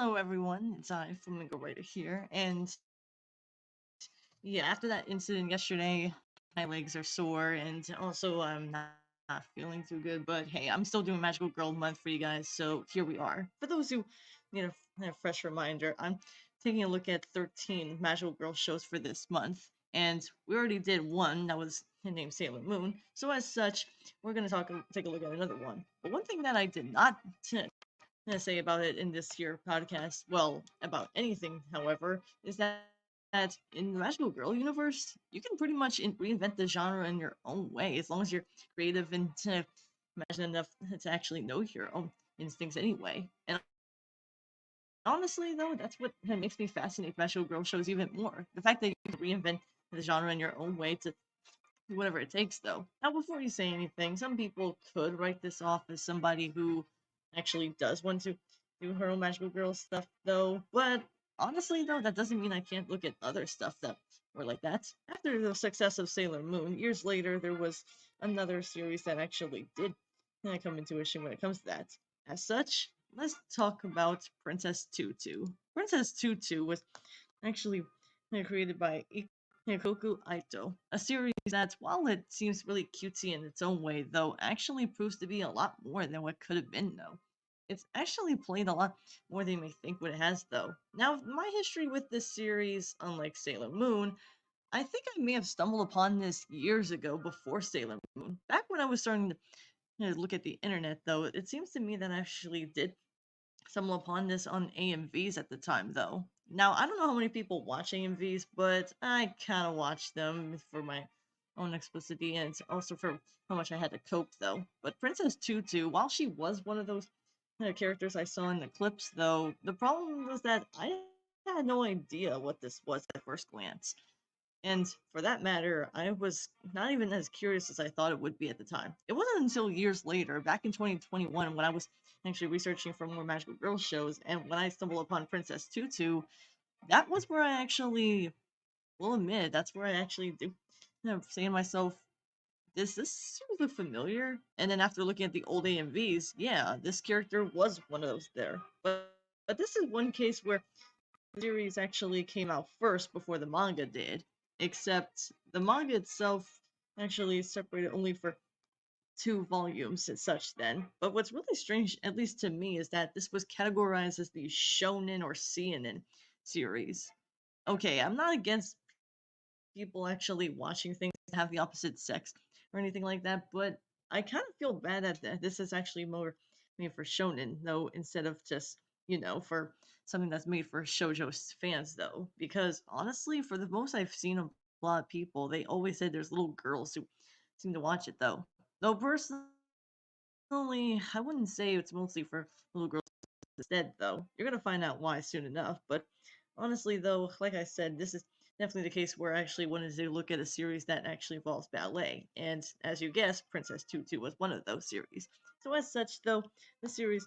Hello, everyone. It's I, Flamingo Writer here. And yeah, after that incident yesterday, my legs are sore, and also I'm not feeling too good. But hey, I'm still doing Magical Girl Month for you guys, so here we are. For those who need a fresh reminder, I'm taking a look at 13 Magical Girl shows for this month, and we already did one that was named Sailor Moon. So as such, we're gonna take a look at another one. But one thing that I did not to say about it in this here podcast, well, about anything, however, is that in the Magical Girl universe, you can pretty much reinvent the genre in your own way, as long as you're creative and to imagine enough to actually know your own instincts anyway. And honestly, though, that's what makes me fascinate with Magical Girl shows even more. The fact that you can reinvent the genre in your own way to do whatever it takes, though. Now, before you say anything, some people could write this off as somebody who actually does want to do her own Magical Girl stuff, though. But honestly, though, that doesn't mean I can't look at other stuff that were like that. After the success of Sailor Moon, years later, there was another series that actually did come into issue when it comes to that. As such, let's talk about Princess Tutu. Princess Tutu was actually created by Hikoku Aito, a series that, while it seems really cutesy in its own way, though, actually proves to be a lot more than what could have been, though. It's actually played a lot more than you may think what it has, though. Now, my history with this series, unlike Sailor Moon, I think I may have stumbled upon this years ago before Sailor Moon. Back when I was starting to look at the internet, though, it seems to me that I actually did stumble upon this on AMVs at the time, though. Now, I don't know how many people watch AMVs, but I kind of watch them for my own explicitity and also for how much I had to cope, though. But Princess Tutu, while she was one of those characters I saw in the clips, though, the problem was that I had no idea what this was at first glance. And for that matter, I was not even as curious as I thought it would be at the time. It wasn't until years later, back in 2021, when I was actually researching for more Magical Girl shows, and when I stumbled upon Princess Tutu, that was where I actually will admit that's where I actually do saying to myself, does this series look familiar? And then after looking at the old AMVs, yeah, this character was one of those there. But this is one case where the series actually came out first before the manga did, except the manga itself actually is separated only for two volumes and such then. But what's really strange, at least to me, is that this was categorized as the shonen or seinen series. Okay, I'm not against people actually watching things that have the opposite sex or anything like that, but I kind of feel bad that this is actually more made for shonen, though, instead of just, for something that's made for shoujo fans, though. Because honestly, for the most I've seen of a lot of people, they always say there's little girls who seem to watch it, though. Though personally, I wouldn't say it's mostly for little girls instead, though. You're gonna find out why soon enough. But honestly, though, like I said, this is definitely the case where I actually wanted to look at a series that actually involves ballet. And as you guessed, Princess Tutu was one of those series. So as such, though, the series,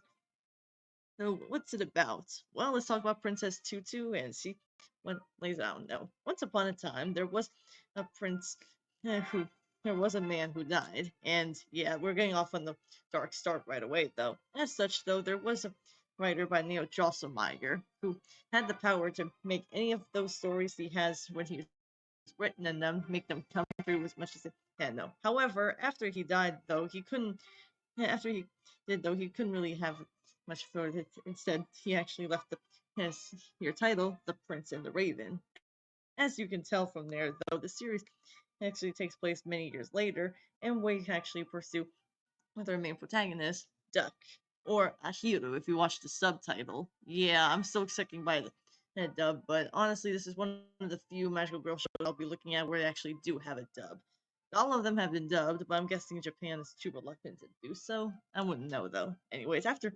so what's it about? Well, let's talk about Princess Tutu and see what lays out. No, once upon a time, there was a prince who there was a man who died, and yeah, we're getting off on the dark start right away, though. As such, though, there was a writer by Neo Drosselmeyer who had the power to make any of those stories he has when he's written in them, make them come through as much as he can. No, however, after he died, though, he couldn't yeah, after he did, though, he couldn't really have much further. Instead, he actually left his your title, The Prince and the Raven. As you can tell from there, though, the series actually takes place many years later, and we actually pursue with our main protagonist, Duck, or Ahiru, if you watch the subtitle. Yeah, I'm still sticking by the dub, but honestly, this is one of the few Magical Girl shows I'll be looking at where they actually do have a dub. All of them have been dubbed, but I'm guessing Japan is too reluctant to do so. I wouldn't know though. Anyways, after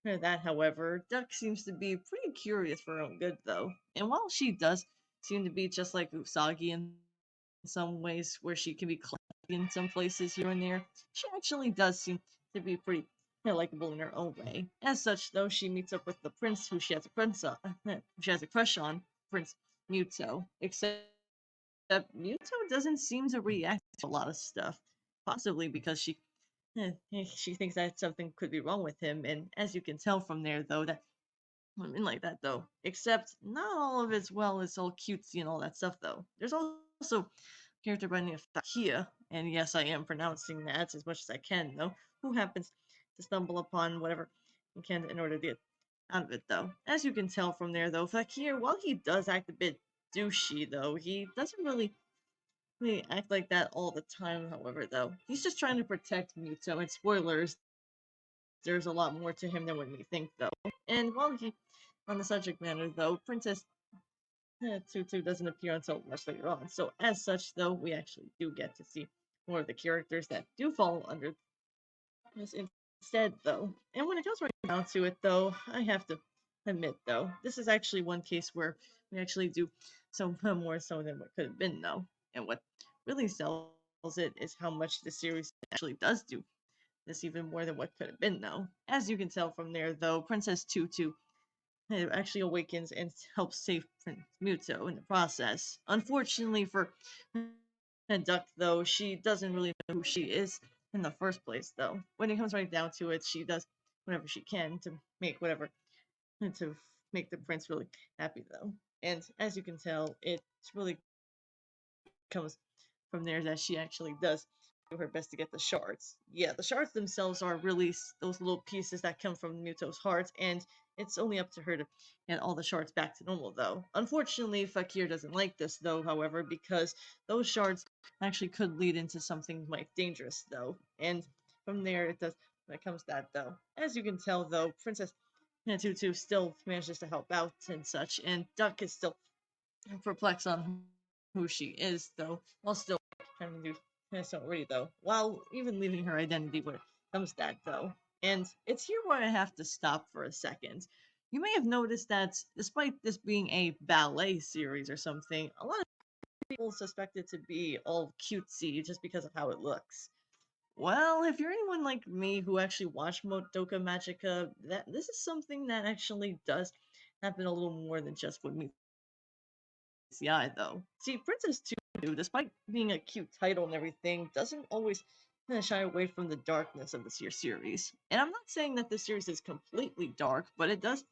that, however, Duck seems to be pretty curious for her own good though. And while she does seem to be just like Usagi in some ways, where she can be clumsy in some places here and there, she actually does seem to be pretty likable in her own way. As such, though, she meets up with the prince who she has a crush on, Prince Muto. Except Muto doesn't seem to react to a lot of stuff, possibly because she thinks that something could be wrong with him. And as you can tell from there, though, that women like that though. Except not all of it's well, it's all cutesy and all that stuff though. There's also a character by the name of Takia, and yes, I am pronouncing that as much as I can though, who happens to stumble upon whatever he can in order to get out of it though. As you can tell from there though, Fakir, while he does act a bit douchey though, he doesn't really act like that all the time, however, though. He's just trying to protect Muto, and spoilers, there's a lot more to him than what we think, though. And while he, on the subject matter, though, Princess Tutu doesn't appear until much later on. So, as such, though, we actually do get to see more of the characters that do fall under this instead, though. And when it comes right down to it, though, I have to admit, though, this is actually one case where we actually do so more so than what could have been, though. And what really sells it is how much the series actually does do this even more than what could have been, though. As you can tell from there, though, Princess Tutu actually awakens and helps save Prince Muto in the process. Unfortunately for Duck, though, she doesn't really know who she is in the first place, though. When it comes right down to it, she does whatever she can to make whatever to make the prince really happy, though. And as you can tell, it really comes from there that she actually does do her best to get the shards. Yeah, the shards themselves are really those little pieces that come from Muto's heart, and it's only up to her to get all the shards back to normal, though. Unfortunately, Fakir doesn't like this, though, however, because those shards actually could lead into something like dangerous, though. And from there, it does when it comes to that, though. As you can tell, though, Princess Tutu still manages to help out and such, and Duck is still perplexed on who she is, though, while still trying to do so already, though, while even leaving her identity when it comes to that, though. And it's here where I have to stop for a second. You may have noticed that despite this being a ballet series or something, a lot of people suspect it to be all cutesy just because of how it looks. Well, if you're anyone like me who actually watched Modoka Magica, that this is something that actually does happen a little more than just what meets the eye, though. See, Princess Tutu, despite being a cute title and everything, doesn't always shy away from the darkness of this year's series. And I'm not saying that this series is completely dark, but it does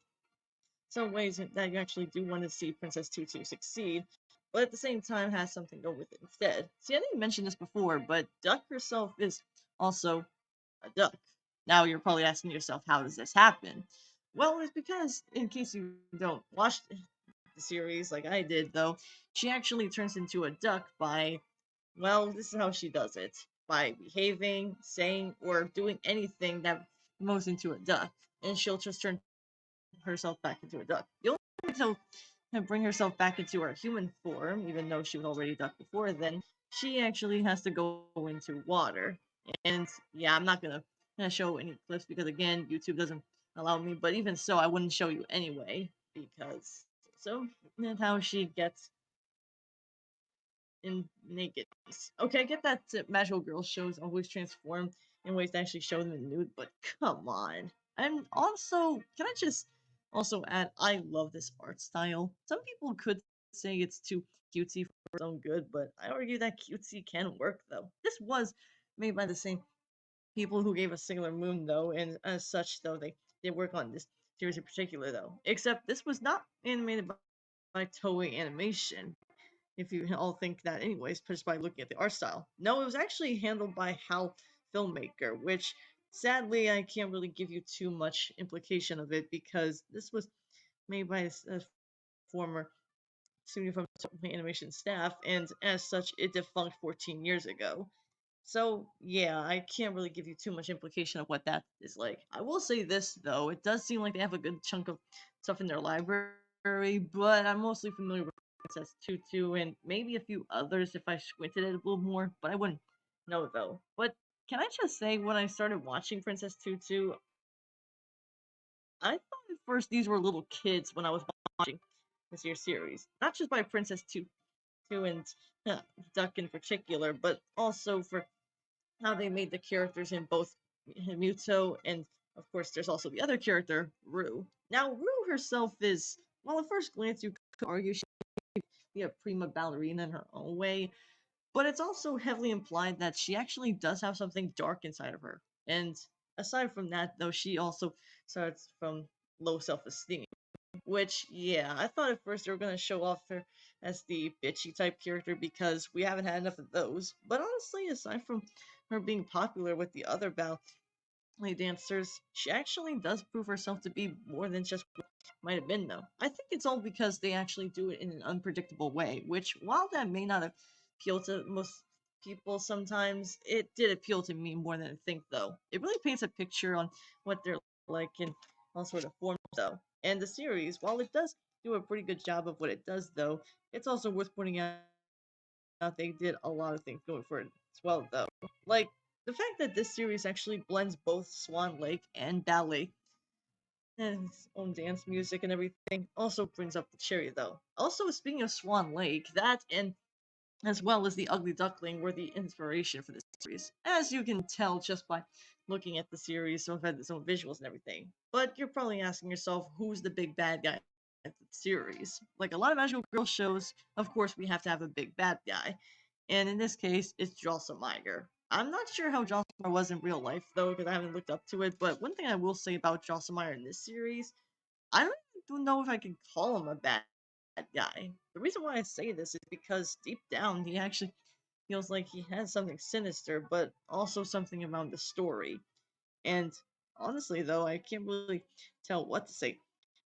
some ways that you actually do want to see Princess Tutu succeed, but at the same time has something to go with it instead. See, I didn't mention this before, but Duck herself is also a duck. Now you're probably asking yourself, how does this happen? Well, it's because, in case you don't watch the series like I did, though, she actually turns into a duck by, well, this is how she does it. By behaving, saying, or doing anything that moves into a duck. And she'll just turn herself back into a duck. The only way to bring herself back into her human form, even though she was already a duck before then, she actually has to go into water. And yeah, I'm not gonna show any clips because again, YouTube doesn't allow me. But even so, I wouldn't show you anyway because so that's how she gets in nakedness. Okay, I get that magical girl shows always transform in ways to actually show them in nude, but come on. And also, can I just also add, I love this art style. Some people could say it's too cutesy for its own good, but I argue that cutesy can work though. This was made by the same people who gave us Sailor Moon though, and as such though, they did work on this series in particular though. Except this was not animated by Toei Animation, if you all think that anyways, just by looking at the art style. No, it was actually handled by HAL Filmmaker, which sadly I can't really give you too much implication of it because this was made by a former studio from animation staff, and as such, it defunct 14 years ago. So yeah, I can't really give you too much implication of what that is like. I will say this though, it does seem like they have a good chunk of stuff in their library, but I'm mostly familiar with Princess Tutu and maybe a few others if I squinted it a little more, but I wouldn't know though. But can I just say when I started watching Princess Tutu, I thought at first these were little kids when I was watching this year's series. Not just by Princess Tutu and uh, Duck in particular, but also for how they made the characters in both Muto and, of course, there's also the other character, Rue. Now, Rue herself is, well, at first glance, you could argue she could be a prima ballerina in her own way, but it's also heavily implied that she actually does have something dark inside of her. And aside from that, though, she also starts from low self esteem. Which, yeah, I thought at first they were gonna show off her as the bitchy type character because we haven't had enough of those. But honestly, aside from her being popular with the other ballet dancers, she actually does prove herself to be more than just what might have been, though. I think it's all because they actually do it in an unpredictable way, which, while that may not appeal to most people sometimes, it did appeal to me more than I think, though. It really paints a picture on what they're like in all sort of forms, though. And the series, while it does do a pretty good job of what it does, though, it's also worth pointing out they did a lot of things going for it as well, though. Like, the fact that this series actually blends both Swan Lake and ballet and its own dance music and everything also brings up the cherry, though. Also, speaking of Swan Lake, that and as well as the Ugly Duckling were the inspiration for this series, as you can tell just by looking at the series, so had its own visuals and everything. But you're probably asking yourself, who's the big bad guy at the series? Like a lot of magical girl shows, of course, we have to have a big bad guy, and in this case, it's Drosselmeyer. I'm not sure how Drosselmeyer was in real life, though, because I haven't looked up to it, but one thing I will say about Drosselmeyer in this series, I don't even know if I can call him a bad guy. The reason why I say this is because deep down, he actually feels like he has something sinister, but also something around the story. And honestly, though, I can't really tell what to say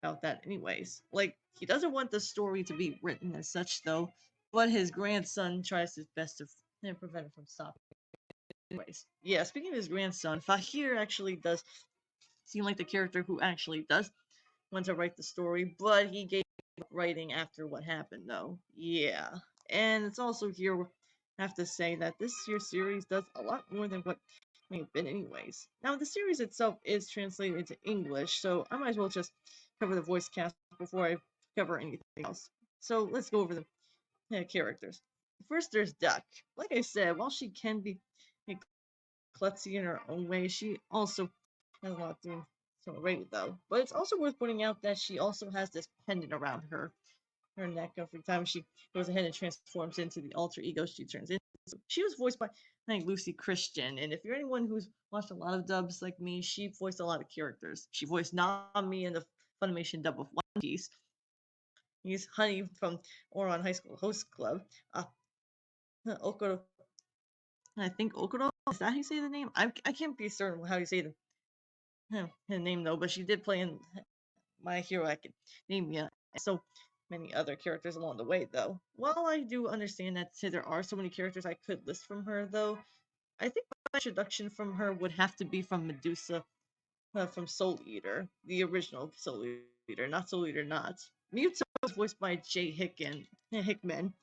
about that, anyways. Like, he doesn't want the story to be written as such, though, but his grandson tries his best to prevent it from stopping. Anyways, yeah, speaking of his grandson, Fahir actually does seem like the character who actually does want to write the story, but he gave up writing after what happened, though. Yeah. And it's also here, I have to say that this year's series does a lot more than what may have been, anyways. Now, the series itself is translated into English, so I might as well just cover the voice cast before I cover anything else. So let's go over the characters. First, there's Duck. Like I said, while she can be klutzy in her own way, she also has a lot doing so already, though. But it's also worth pointing out that she also has this pendant around her neck every time she goes ahead and transforms into the alter ego she turns into. She was voiced by, I think, Lucy Christian, and if you're anyone who's watched a lot of dubs like me, she voiced a lot of characters. She voiced Nami in the Funimation dub of One Piece. He's Honey from Oron High School Host Club. Okoro, I think Okoro, is that how you say the name? I can't be certain how you say her name though, but she did play in My Hero Academia, and so many other characters along the way, though. While I do understand that there are so many characters I could list from her, though, I think my introduction from her would have to be from Medusa from Soul Eater, the original Soul Eater, not Soul Eater, not. Mewtwo was voiced by Hickman,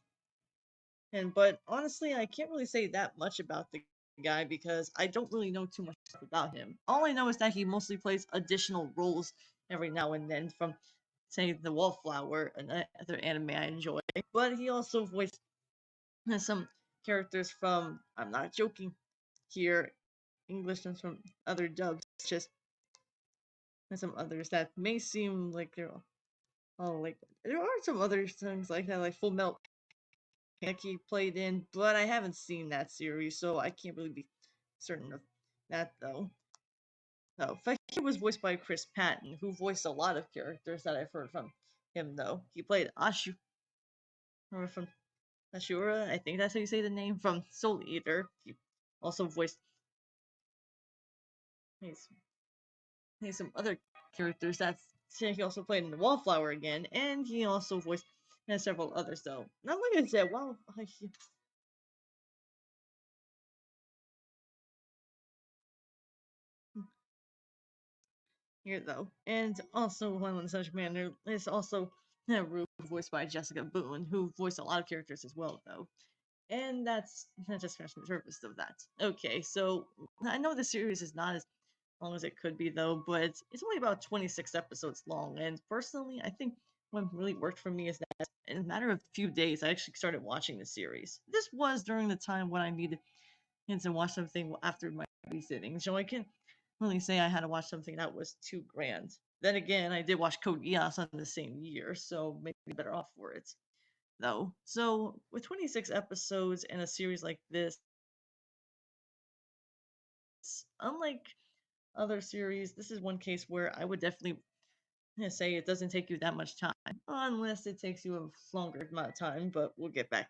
and but honestly, I can't really say that much about the guy because I don't really know too much about him. All I know is that he mostly plays additional roles every now and then from, say, The Wallflower, another anime I enjoy. But he also voiced some characters from, I'm not joking here, English and from other dubs, just some others that may seem like they're all like, there are some other things like that, like Full Melt he played in, but I haven't seen that series, so I can't really be certain of that though. So Fakir was voiced by Chris Patton, who voiced a lot of characters that I've heard from him though. He played Ashu or from Ashura, I think that's how you say the name, from Soul Eater. He also voiced he's, he's some other characters that he also played in the Wallflower again, and he also voiced several others though. Now like I said, while here though. And also one in such manner is also Rue, voiced by Jessica Boone, who voiced a lot of characters as well though. And that's just scratching the surface of that. Okay, so I know the series is not as long as it could be though, but it's only about 26 episodes long. And personally, I think what really worked for me is that in a matter of a few days, I actually started watching the series. This was during the time when I needed to watch something after my babysitting, so I can really say I had to watch something that was too grand. Then again, I did watch Code Geass on the same year, so maybe better off for it, though. So, with 26 episodes and a series like this, unlike other series, this is one case where I would definitely Yeah, say it doesn't take you that much time, unless it takes you a longer amount of time, but we'll get back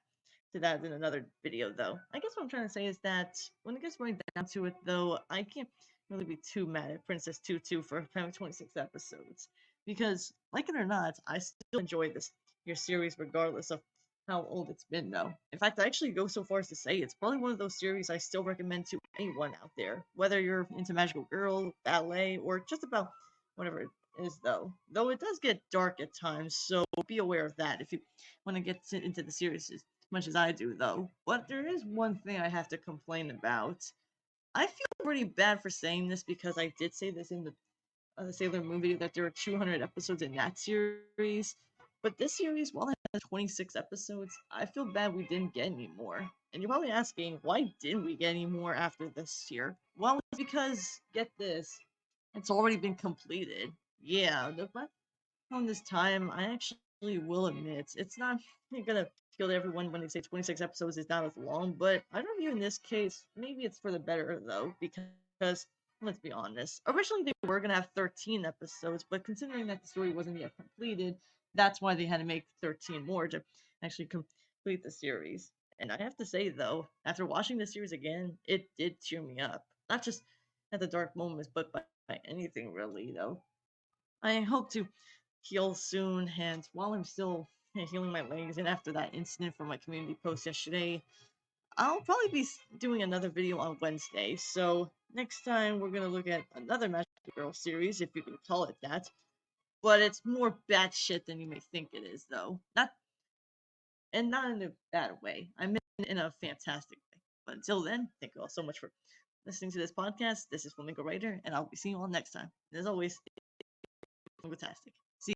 to that in another video, though. I guess what I'm trying to say is that when it gets right down to it, though, I can't really be too mad at Princess Tutu for having 26 episodes. Because, like it or not, I still enjoy this your series regardless of how old it's been, though. In fact, I actually go so far as to say it's probably one of those series I still recommend to anyone out there, whether you're into magical girl, ballet, or just about whatever it is, though. Though it does get dark at times, so be aware of that if you want to get into the series as much as I do, though. But there is one thing I have to complain about. I feel pretty bad for saying this because I did say this in the Sailor movie that there are 200 episodes in that series. But this series, while it has 26 episodes, I feel bad we didn't get any more. And you're probably asking, why didn't we get any more after this year? Well, it's because, get this, it's already been completed. Yeah, on this time, I actually will admit it's not gonna appeal to everyone when they say 26 episodes is not as long, but I don't view in this case, maybe it's for the better though, because let's be honest. Originally, they were gonna have 13 episodes, but considering that the story wasn't yet completed, that's why they had to make 13 more to actually complete the series. And I have to say though, after watching the series again, it did cheer me up. Not just at the dark moments, but by anything really though. I hope to heal soon, and while I'm still healing my legs, and after that incident from my community post yesterday, I'll probably be doing another video on Wednesday. So next time we're gonna look at another Magic Girl series, if you can call it that. But it's more bad shit than you may think it is, though. Not in a bad way. I mean in a fantastic way. But until then, thank you all so much for listening to this podcast. This is Flamingo Writer, and I'll be seeing you all next time. And as always, stay fantastic.